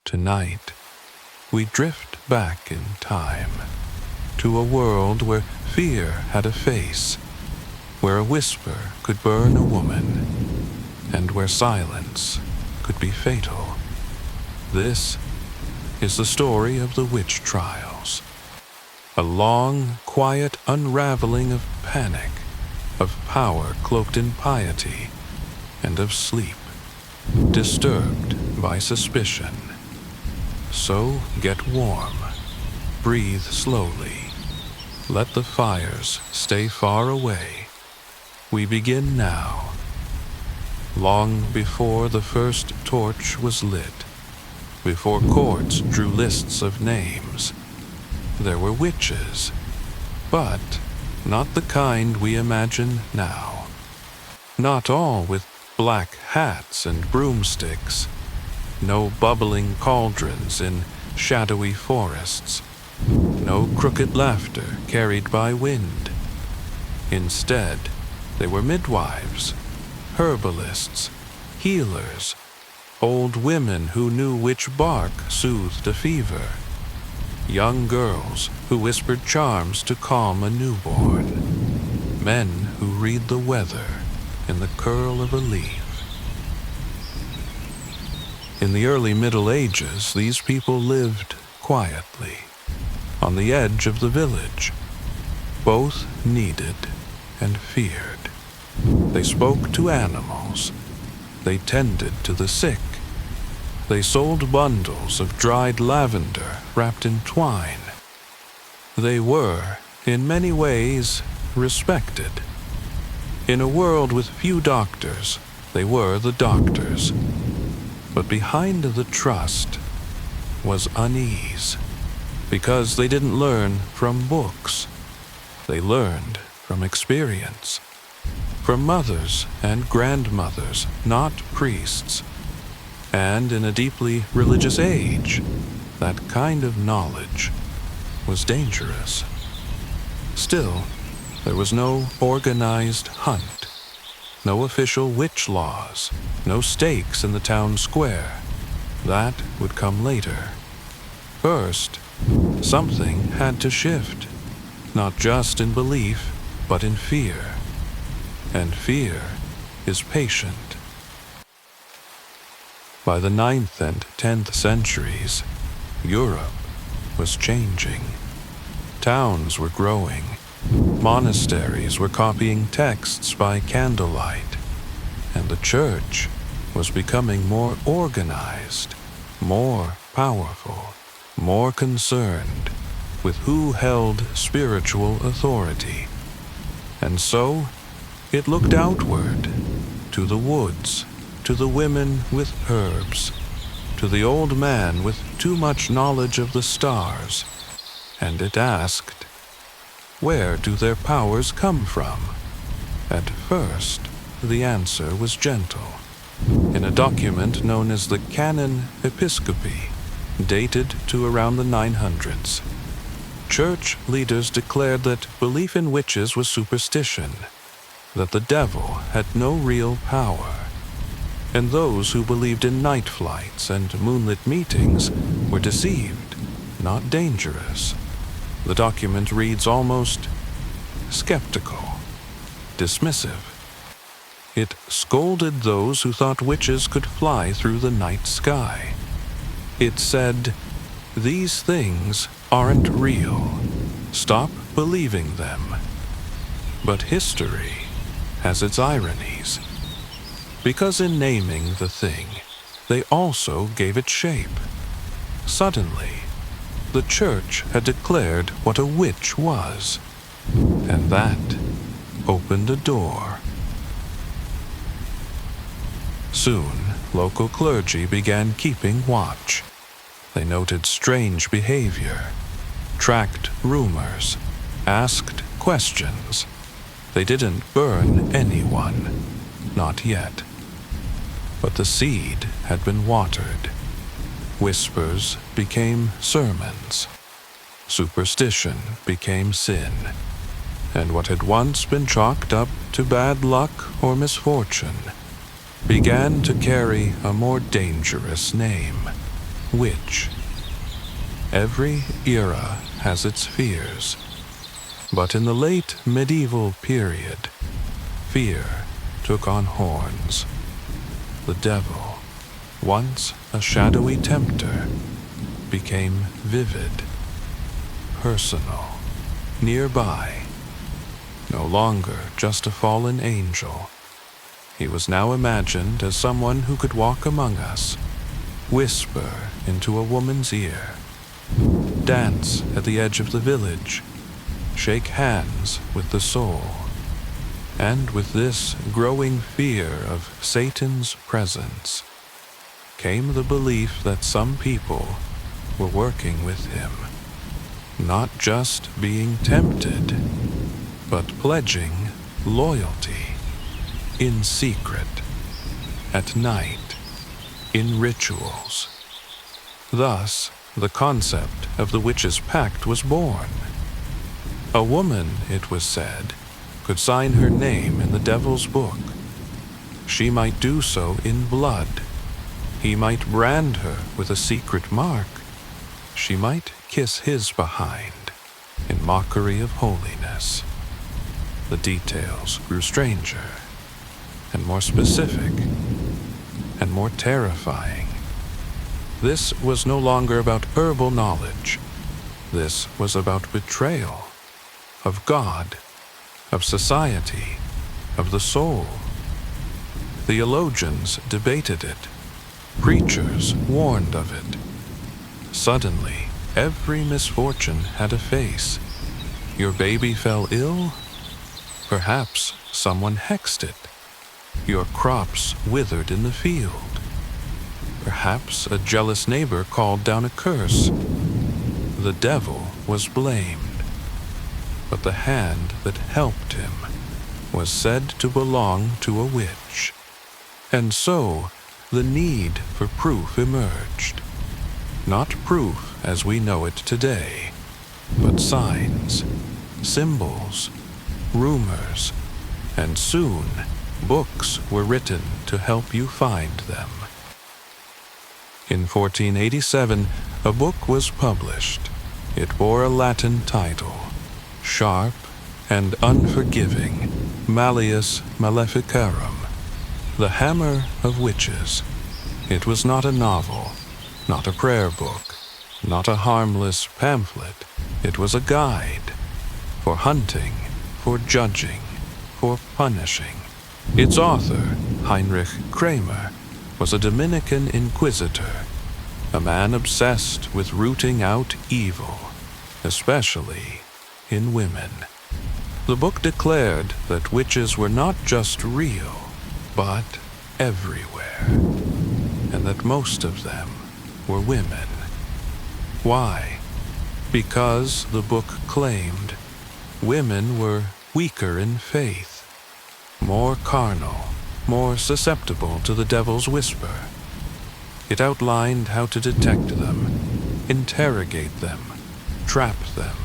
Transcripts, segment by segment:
Tonight, we drift back in time to a world where fear had a face, where a whisper could burn a woman, and where silence could be fatal. This is the story of the witch trials, a long, quiet unraveling of panic, of power cloaked in piety, and of sleep, disturbed by suspicion. So get warm, breathe slowly, let the fires stay far away. We begin now. Long before the first torch was lit, before courts drew lists of names, there were witches, but not the kind we imagine now. Not all with black hats and broomsticks, no bubbling cauldrons in shadowy forests, no crooked laughter carried by wind. Instead, they were midwives, herbalists, healers, old women who knew which bark soothed a fever, young girls who whispered charms to calm a newborn, men who read the weather in the curl of a leaf. In the early Middle Ages, these people lived quietly, on the edge of the village. Both needed and feared. They spoke to animals. They tended to the sick. They sold bundles of dried lavender wrapped in twine. They were, in many ways, respected. In a world with few doctors, they were the doctors. But behind the trust was unease, because they didn't learn from books. They learned from experience, from mothers and grandmothers, not priests. And in a deeply religious age, that kind of knowledge was dangerous. Still, there was no organized hunt, no official witch laws, no stakes in the town square. That would come later. First, something had to shift, not just in belief, but in fear. And fear is patient. By the 9th and 10th centuries, Europe was changing. Towns were growing. Monasteries were copying texts by candlelight, and the church was becoming more organized, more powerful, more concerned with who held spiritual authority. And so, it looked outward, to the woods, to the women with herbs, to the old man with too much knowledge of the stars, and it asked, where do their powers come from? At first, the answer was gentle. In a document known as the Canon Episcopi, dated to around the 900s, church leaders declared that belief in witches was superstition, that the devil had no real power, and those who believed in night flights and moonlit meetings were deceived, not dangerous. The document reads almost skeptical, dismissive. It scolded those who thought witches could fly through the night sky. It said, "These things aren't real. Stop believing them." But history has its ironies, because in naming the thing, they also gave it shape. Suddenly, the church had declared what a witch was, and that opened a door. Soon, local clergy began keeping watch. They noted strange behavior, tracked rumors, asked questions. They didn't burn anyone, not yet. But the seed had been watered. Whispers became sermons. Superstition became sin. And what had once been chalked up to bad luck or misfortune began to carry a more dangerous name: Witch. Every era has its fears, but in the late medieval period, fear took on horns. The devil, once a shadowy tempter, became vivid, personal, nearby. No longer just a fallen angel, he was now imagined as someone who could walk among us, whisper into a woman's ear, dance at the edge of the village, shake hands with the soul. And with this growing fear of Satan's presence came the belief that some people were working with him, not just being tempted, but pledging loyalty in secret, at night, in rituals. Thus, the concept of the witch's pact was born. A woman, it was said, could sign her name in the devil's book. She might do so in blood. He might brand her with a secret mark. She might kiss his behind in mockery of holiness. The details grew stranger, and more specific, and more terrifying. This was no longer about herbal knowledge. This was about betrayal of God, of society, of the soul. Theologians debated it. Preachers warned of it. Suddenly, every misfortune had a face. Your baby fell ill? Perhaps someone hexed it. Your crops withered in the field. Perhaps a jealous neighbor called down a curse. The devil was blamed, but the hand that helped him was said to belong to a witch. And so, the need for proof emerged. Not proof as we know it today, but signs, symbols, rumors, and soon books were written to help you find them. In 1487, a book was published. It bore a Latin title, sharp and unforgiving, Malleus Maleficarum, the Hammer of Witches. It was not a novel, not a prayer book, not a harmless pamphlet. It was a guide for hunting, for judging, for punishing. Its author, Heinrich Kramer, was a Dominican inquisitor, a man obsessed with rooting out evil, especially in women. The book declared that witches were not just real, but everywhere, and that most of them were women. Why? Because the book claimed women were weaker in faith, more carnal, more susceptible to the devil's whisper. It outlined how to detect them, interrogate them, trap them,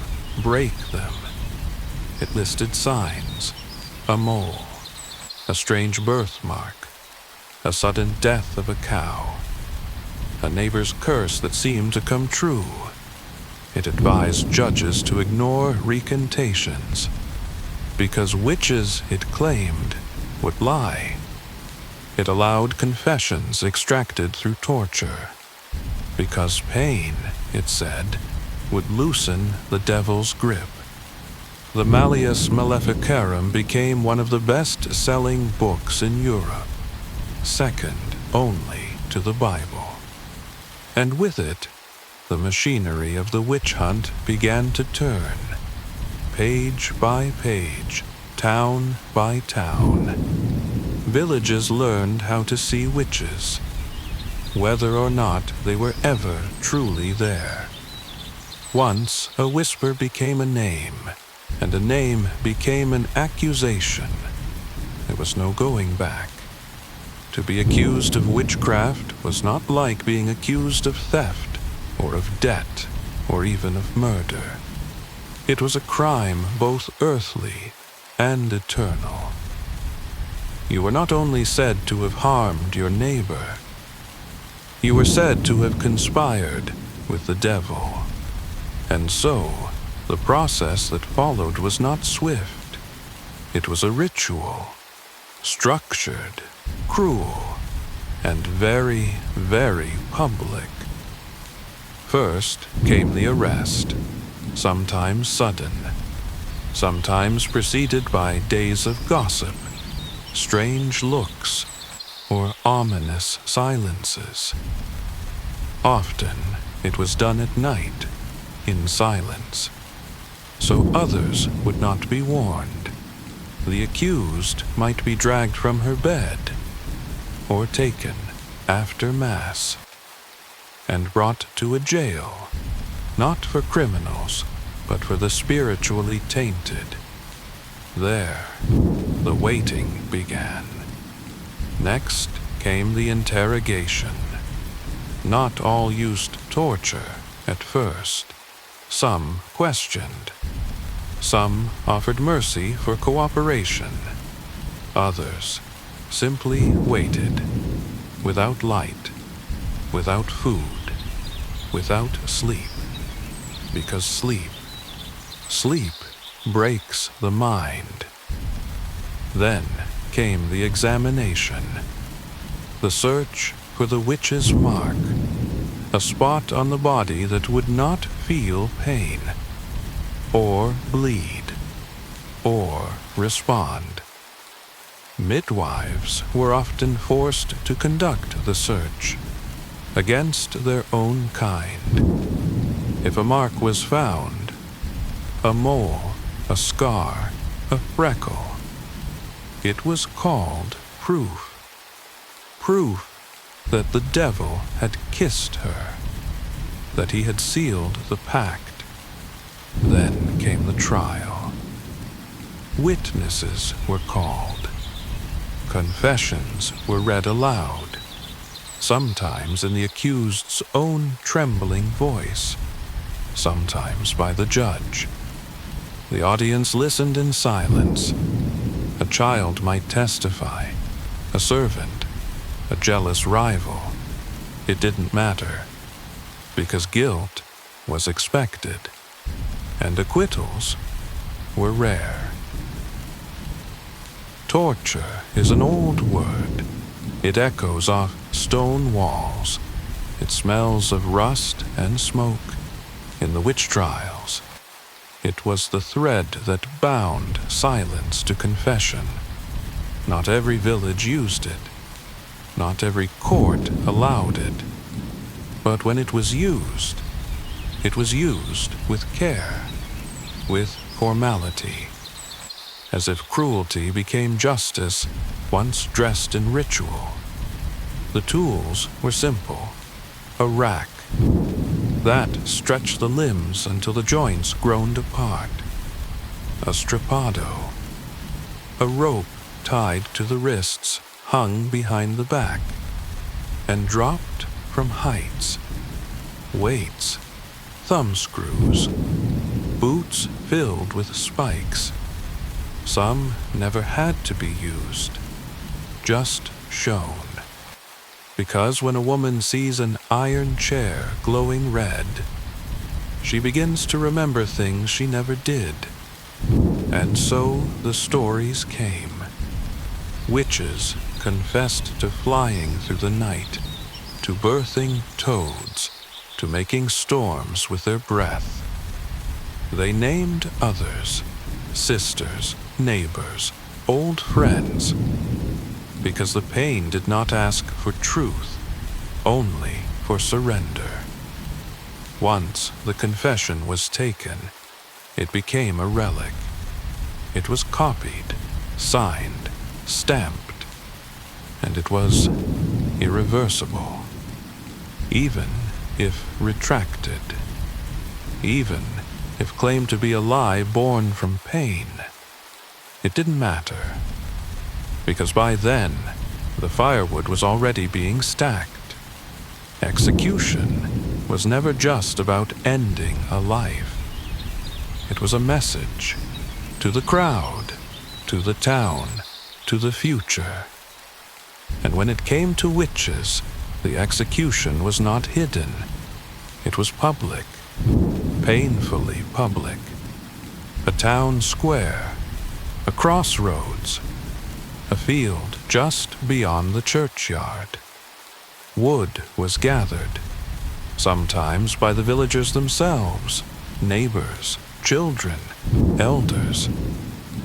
break them. It listed signs, a mole, a strange birthmark, a sudden death of a cow, a neighbor's curse that seemed to come true. It advised judges to ignore recantations, because witches, it claimed, would lie. It allowed confessions extracted through torture, because pain, it said, would loosen the devil's grip. The Malleus Maleficarum became one of the best-selling books in Europe, second only to the Bible. And with it, the machinery of the witch hunt began to turn, page by page, town by town. Villages learned how to see witches, whether or not they were ever truly there. Once, a whisper became a name, and a name became an accusation. There was no going back. To be accused of witchcraft was not like being accused of theft, or of debt, or even of murder. It was a crime both earthly and eternal. You were not only said to have harmed your neighbor, You were said to have conspired with the devil. And so, the process that followed was not swift. It was a ritual, structured, cruel, and very, very public. First came the arrest, sometimes sudden, sometimes preceded by days of gossip, strange looks, or ominous silences. Often it was done at night, in silence, so others would not be warned. The accused might be dragged from her bed, or taken after Mass, and brought to a jail, not for criminals, but for the spiritually tainted. There, the waiting began. Next came the interrogation. Not all used torture at first. Some questioned. Some offered mercy for cooperation. Others simply waited, without light, without food, without sleep. Because sleep breaks the mind. Then came the examination, the search for the witch's mark, a spot on the body that would not feel pain, or bleed, or respond. Midwives were often forced to conduct the search, against their own kind. If a mark was found, a mole, a scar, a freckle, it was called proof. Proof that the devil had kissed her, that he had sealed the pact. Then came the trial. Witnesses were called. Confessions were read aloud, sometimes in the accused's own trembling voice, sometimes by the judge. The audience listened in silence. A child might testify, a servant, a jealous rival. It didn't matter, because guilt was expected, and acquittals were rare. Torture is an old word. It echoes off stone walls. It smells of rust and smoke. In the witch trials, it was the thread that bound silence to confession. Not every village used it. Not every court allowed it. But when it was used with care, with formality, as if cruelty became justice once dressed in ritual. The tools were simple. A rack that stretched the limbs until the joints groaned apart. A strappado, a rope tied to the wrists hung behind the back and dropped from heights. Weights, thumb screws, boots filled with spikes. Some never had to be used, just shown. Because when a woman sees an iron chair glowing red, she begins to remember things she never did. And so the stories came. Witches confessed to flying through the night, to birthing toads, to making storms with their breath. They named others, sisters, neighbors, old friends, because the pain did not ask for truth, only for surrender. Once the confession was taken, it became a relic. It was copied, signed, stamped, and it was irreversible, even if retracted, even if claimed to be a lie born from pain. It didn't matter, because by then the firewood was already being stacked. Execution was never just about ending a life. It was a message to the crowd, to the town, to the future. And when it came to witches, The execution was not hidden. It was public, painfully public. A town square, a crossroads, a field just beyond the churchyard. Wood was gathered, sometimes by the villagers themselves, neighbors, children, elders.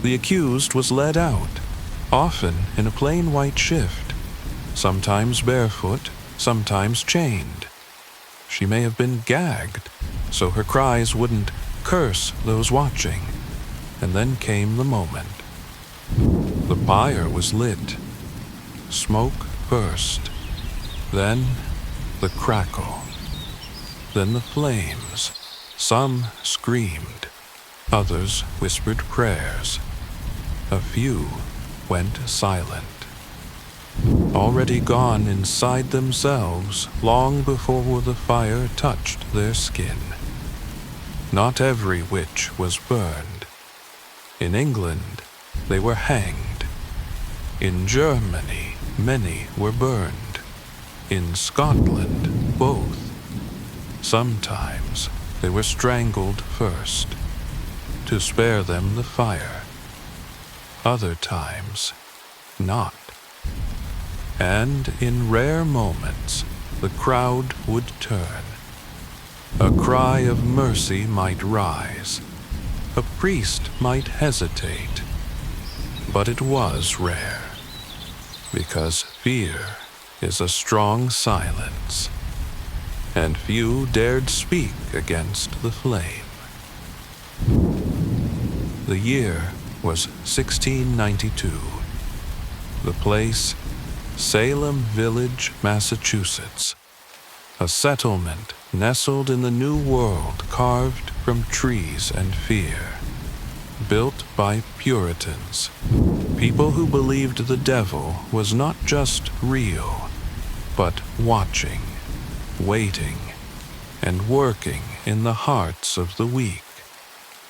The accused was led out, often in a plain white shift, sometimes barefoot, sometimes chained. She may have been gagged, so her cries wouldn't curse those watching. And then came the moment. The pyre was lit. Smoke burst. Then the crackle. Then the flames. Some screamed. Others whispered prayers. A few went silent. Already gone inside themselves long before the fire touched their skin. Not every witch was burned. In England, they were hanged. In Germany, many were burned. In Scotland, both. Sometimes they were strangled first, to spare them the fire. Other times, not. And in rare moments, the crowd would turn. A cry of mercy might rise. A priest might hesitate. But it was rare, because fear is a strong silence, and few dared speak against the flame. The year was 1692. The place, Salem Village, Massachusetts, a settlement nestled in the New World carved from trees and fear, built by Puritans, people who believed the devil was not just real, but watching, waiting, and working in the hearts of the weak.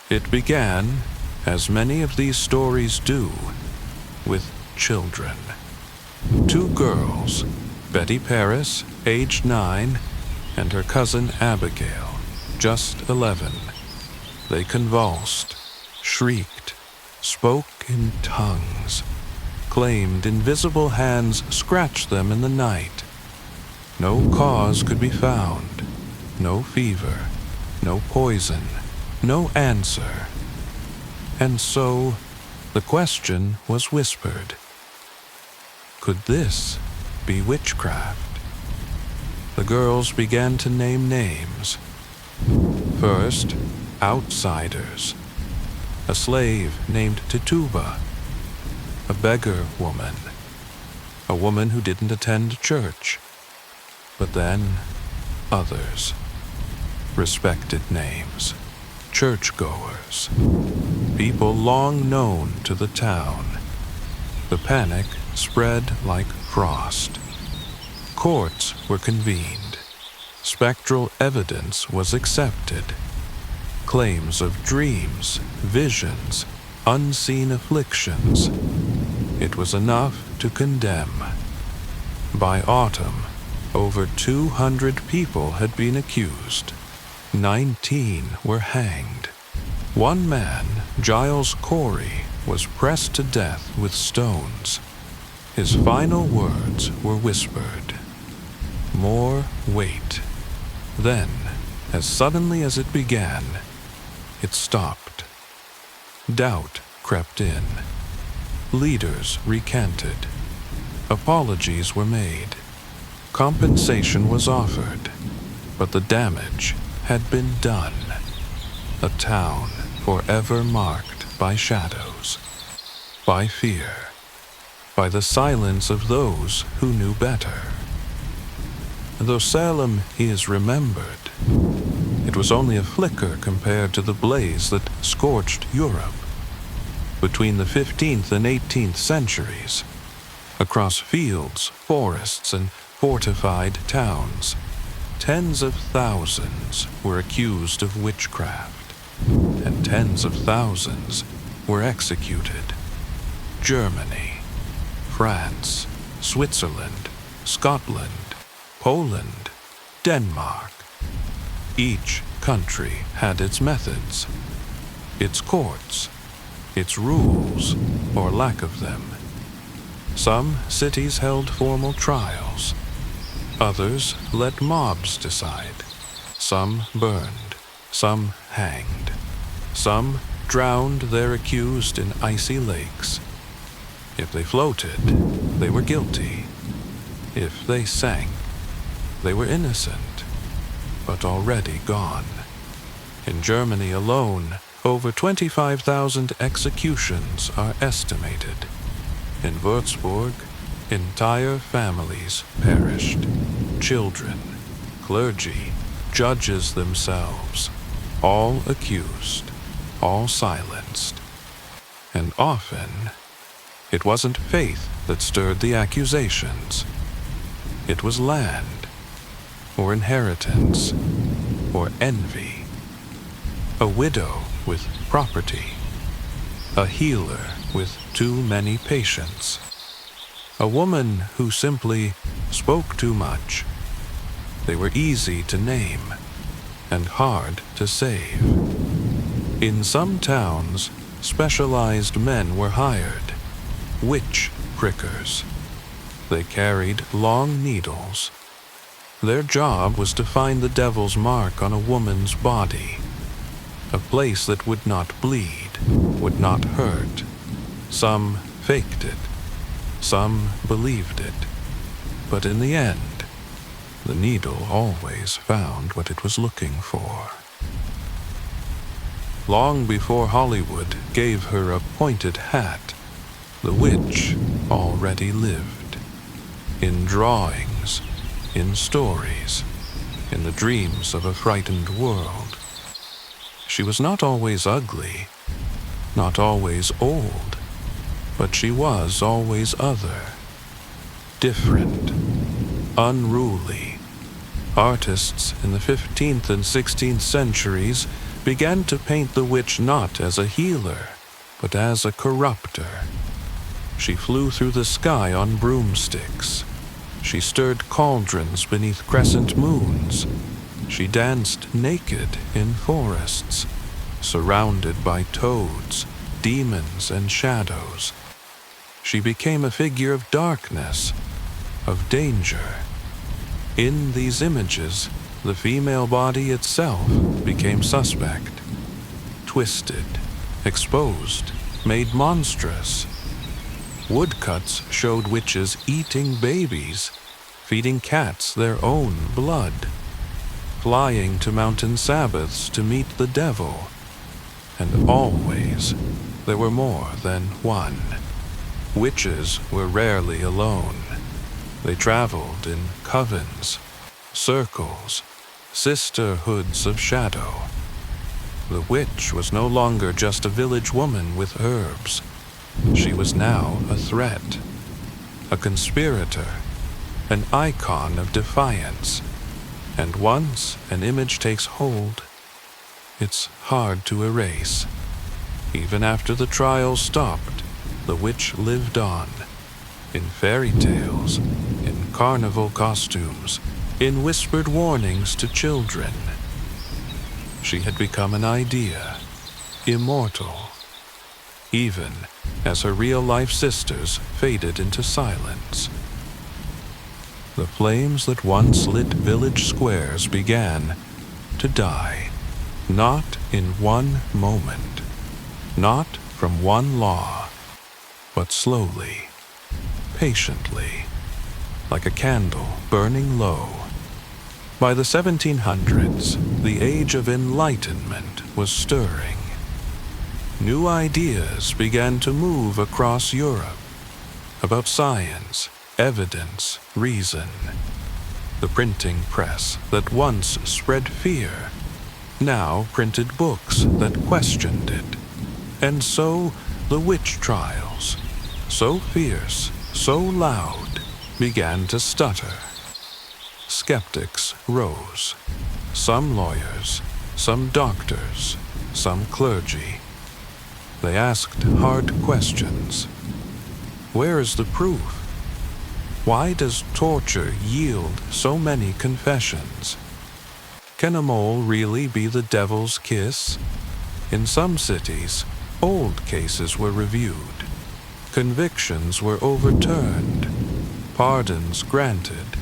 It began, as many of these stories do, with children. Two girls, Betty Paris, aged 9, and her cousin Abigail, just 11. They convulsed, shrieked, spoke in tongues, claimed invisible hands scratched them in the night. No cause could be found, no fever, no poison, no answer. And so the question was whispered. Could this be witchcraft? The girls began to name names. First, outsiders. A slave named Tituba, a beggar woman, a woman who didn't attend church. But then, others. Respected names. Churchgoers. People long known to the town. The panic spread like frost. Courts were convened. Spectral evidence was accepted. Claims of dreams, visions, unseen afflictions. It was enough to condemn. By autumn, over 200 people had been accused. 19 were hanged. One man, Giles Corey, was pressed to death with stones. His final words were whispered. More weight. Then, as suddenly as it began, it stopped. Doubt crept in. Leaders recanted. Apologies were made. Compensation was offered. But the damage had been done. A town forever marked by shadows, by fear, by the silence of those who knew better. Though Salem is remembered, it was only a flicker compared to the blaze that scorched Europe. Between the 15th and 18th centuries, across fields, forests, and fortified towns, tens of thousands were accused of witchcraft, and tens of thousands were executed. Germany, France, Switzerland, Scotland, Poland, Denmark. Each country had its methods, its courts, its rules, or lack of them. Some cities held formal trials. Others let mobs decide. Some burned, some hanged. Some drowned their accused in icy lakes. If they floated, they were guilty. If they sank, they were innocent, but already gone. In Germany alone, over 25,000 executions are estimated. In Würzburg, entire families perished. Children, clergy, judges themselves, all accused, all silenced. And often, it wasn't faith that stirred the accusations. It was land, or inheritance, or envy. A widow with property. A healer with too many patients. A woman who simply spoke too much. They were easy to name and hard to save. In some towns, specialized men were hired, witch prickers. They carried long needles. Their job was to find the devil's mark on a woman's body, a place that would not bleed, would not hurt. Some faked it, some believed it, but in the end, the needle always found what it was looking for. Long before Hollywood gave her a pointed hat, the witch already lived. In drawings, in stories, in the dreams of a frightened world. She was not always ugly, not always old, but she was always other, different, unruly. Artists in the 15th and 16th centuries began to paint the witch not as a healer, but as a corrupter. She flew through the sky on broomsticks. She stirred cauldrons beneath crescent moons. She danced naked in forests, surrounded by toads, demons, and shadows. She became a figure of darkness, of danger. In these images, the female body itself became suspect, twisted, exposed, made monstrous. Woodcuts showed witches eating babies, feeding cats their own blood, flying to mountain Sabbaths to meet the devil. And always, there were more than one. Witches were rarely alone. They traveled in covens, circles, sisterhoods of shadow. The witch was no longer just a village woman with herbs. She was now a threat, a conspirator, an icon of defiance. And once an image takes hold, it's hard to erase. Even after the trials stopped, the witch lived on, in fairy tales, in carnival costumes, in whispered warnings to children. She had become an idea, immortal, even as her real-life sisters faded into silence. The flames that once lit village squares began to die, not in one moment, not from one law, but slowly, patiently, like a candle burning low. By the 1700s, the age of enlightenment was stirring. New ideas began to move across Europe about science, evidence, reason. The printing press that once spread fear now printed books that questioned it. And so the witch trials, so fierce, so loud, began to stutter. Skeptics rose. Some lawyers, some doctors, some clergy. They asked hard questions. Where is the proof? Why does torture yield so many confessions? Can a mole really be the devil's kiss? In some cities, old cases were reviewed. Convictions were overturned. Pardons granted,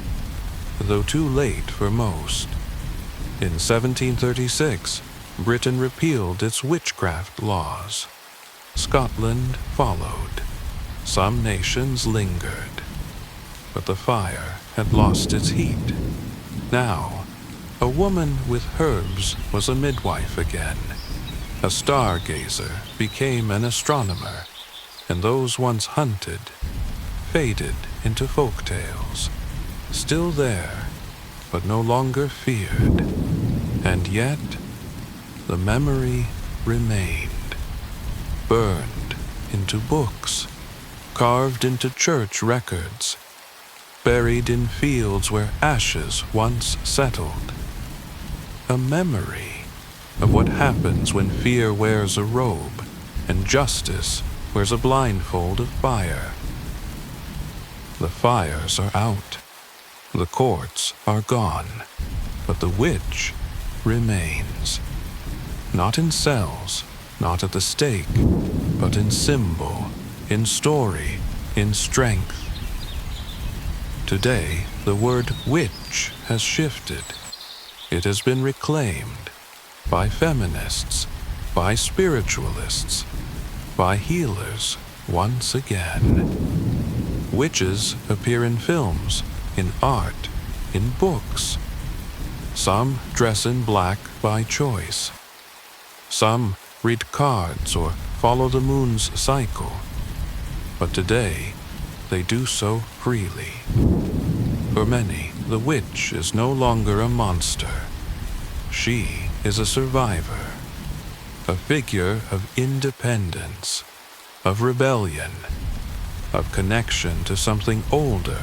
though too late for most. In 1736, Britain repealed its witchcraft laws. Scotland followed. Some nations lingered. But the fire had lost its heat. Now, a woman with herbs was a midwife again. A stargazer became an astronomer, and those once hunted faded into folk tales. Still there, but no longer feared. And yet, the memory remained, burned into books, carved into church records, buried in fields where ashes once settled. A memory of what happens when fear wears a robe and justice wears a blindfold of fire. The fires are out, the courts are gone, but the witch remains. Not in cells, not at the stake, but in symbol, in story, in strength. Today, the word witch has shifted. It has been reclaimed by feminists, by spiritualists, by healers once again. Witches appear in films, in art, in books. Some dress in black by choice. Some read cards or follow the moon's cycle. But today, they do so freely. For many, the witch is no longer a monster. She is a survivor, a figure of independence, of rebellion, of connection to something older,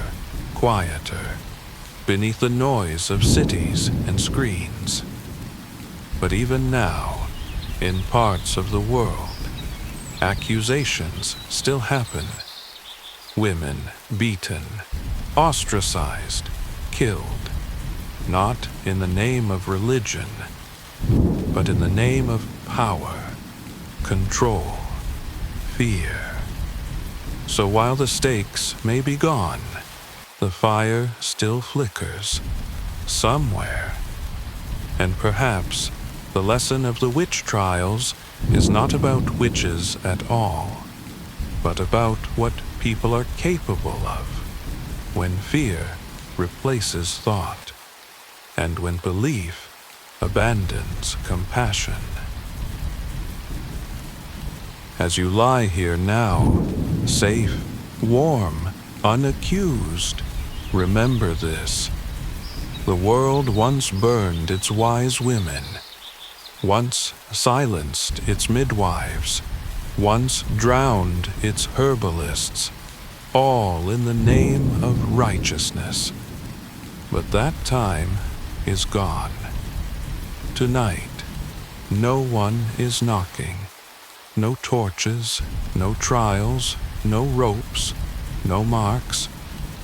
quieter, beneath the noise of cities and screens. But even now, in parts of the world, accusations still happen. Women beaten, ostracized, killed, not in the name of religion, but in the name of power, control, fear. So while the stakes may be gone, the fire still flickers somewhere. And perhaps the lesson of the witch trials is not about witches at all, but about what people are capable of when fear replaces thought, and when belief abandons compassion. As you lie here now, safe, warm, unaccused, remember this. The world once burned its wise women, once silenced its midwives, once drowned its herbalists, all in the name of righteousness. But that time is gone. Tonight, no one is knocking. No torches, no trials, no ropes, no marks,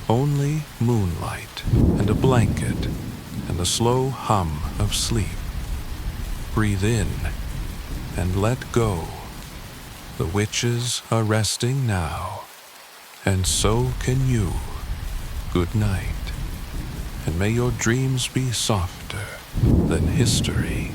only moonlight and a blanket and the slow hum of sleep. Breathe in and let go. The witches are resting now, and so can you. Good night, and may your dreams be softer than history.